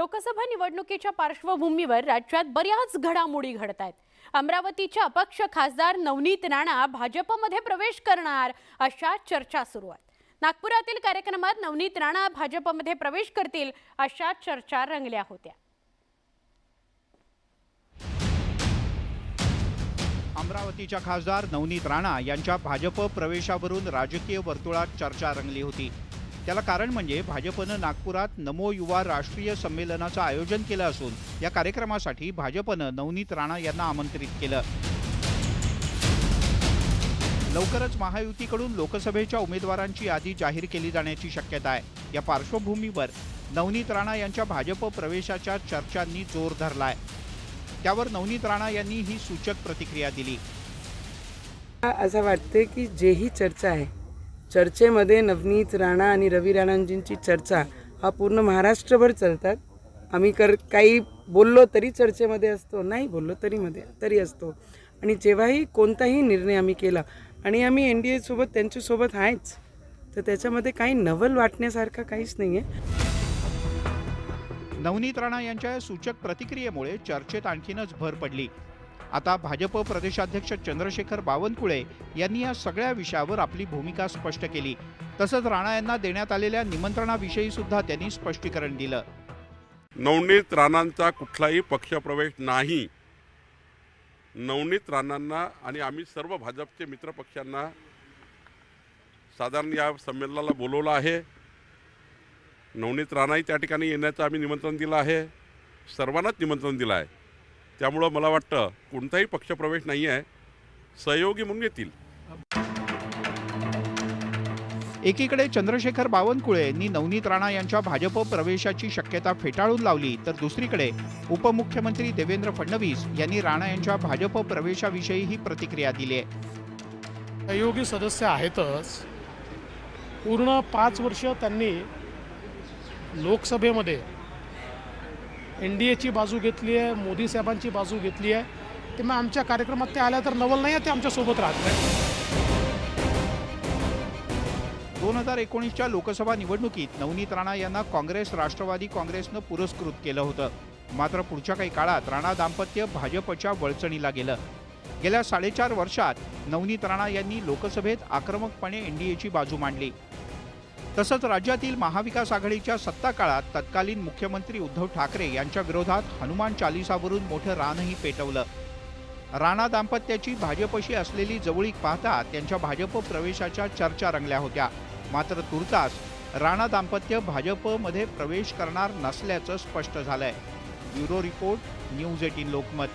लोकसभा निवडणुकीच्या पार्श्वभूमीवर राज्यात बऱ्याच घडामोडी घडत आहेत। अमरावतीच्या अपक्ष खासदार नवनीत राणा भाजपमध्ये प्रवेश करणार अशा चर्चा सुरू आहेत। नागपुरातील कार्यक्रमात नवनीत राणा भाजपमध्ये प्रवेश करतील अशा चर्चा रंगल्या होत्या। अमरावतीच्या खासदार नवनीत राणा यांच्या भाजप प्रवेशावरून राजकीय वर्तुळात चर्चा रंगली होती। त्याला कारण म्हणजे भाजपने नागपुरात नमो युवा राष्ट्रीय संमेलनाचं आयोजन केलं असून या कार्यक्रमासाठी भाजपने नवनीत राणा यांना आमंत्रित केलं। लवकरच महायुतीकडून लोकसभेच्या उमेदवारांची यादी जाहीर केली जाण्याची शक्यता आहे। या पार्श्वभूमीवर नवनीत राणा यांच्या भाजप प्रवेशाच्या चर्चांनी जोर धरलाय। त्यावर नवनीत राणा यांनी ही सूचक प्रतिक्रिया दिली। असं वाटते की जेही चर्चा आहे चर्चेमध्ये नवनीत राणा आणि रवी राणांजींची चर्चा हा पूर्ण महाराष्ट्रभर चालतात। आम्ही काही बोललो तरी चर्चेमध्ये असतो, नाही बोललो तरी असतो। आणि जेव्हाही कोणताही निर्णय आम्ही केला आणि आम्ही एनडीए सोबत त्यांच्यासोबत आहेच, तर त्याच्यामध्ये काही नवल वाटण्यासारखं काहीच नाही आहे। नवनीत राणा यांच्या सूचक प्रतिक्रियेमुळे चर्चेत आणखीनच भर पडली। आता भाजप प्रदेशाध्यक्ष चंद्रशेखर बावनकुळे यांनी या सगळ्या विषयावर आपली भूमिका स्पष्ट केली। तसंच राणा यांना देण्यात आलेल्या निमंत्रणाविषयी सुद्धा त्यांनी स्पष्टीकरण दिलं। नवनीत राणांचा कुठलाही पक्षप्रवेश नाही। नवनीत राणांना आणि आम्ही सर्व भाजपचे मित्र पक्षांना साधारण या संमेलनाला बोलवलं आहे। नवनीत राणाही त्या ठिकाणी येण्याचं आम्ही निमंत्रण दिलं आहे, सर्वांनाच निमंत्रण दिलं आहे। त्यामुळे मला वाटतं कोणताही पक्षप्रवेश नाही आहे, सहयोगी म्हणून येतील। एकीकडे चंद्रशेखर बावनकुळे यांनी नवनीत राणा यांच्या भाजप प्रवेशाची शक्यता फेटाळून लावली, तर दुसरीकडे उपमुख्यमंत्री देवेंद्र फडणवीस यांनी राणा यांच्या भाजप प्रवेशाविषयी ही प्रतिक्रिया दिली आहे। सहयोगी सदस्य आहेतच। पूर्ण 5 वर्ष त्यांनी लोकसभेमध्ये एनडीएची बाजू घेतली आहे, मोदी साहेबांची बाजू घेतली आहे। ते मग आमच्या कार्यक्रमात ते आल्या तर नवल नाही आहे, ते आमच्यासोबत राहतात। 2019च्या लोकसभा निवडणुकीत नवनीत राणा यांना काँग्रेस राष्ट्रवादी काँग्रेसनं पुरस्कृत केलं होतं। मात्र पुढच्या काही काळात राणा दाम्पत्य भाजपच्या वळचणीला गेलं। गेल्या 4.5 वर्षात नवनीत राणा यांनी लोकसभेत आक्रमकपणे एनडीएची बाजू मांडली। तसंच राज्यातील महाविकास आघाडीच्या सत्ता काळात तत्कालीन मुख्यमंत्री उद्धव ठाकरे यांच्या विरोधात हनुमान चालीसावरून मोठं रानही पेटवलं। राणा दाम्पत्याची भाजपशी असलेली जवळीक पाहता त्यांच्या भाजप प्रवेशाच्या चर्चा रंगल्या होत्या। मात्र तुर्तास राणा दाम्पत्य भाजपमध्ये प्रवेश करणार नसल्याचं स्पष्ट झालंय। Bureau report, news 18 Lokmat.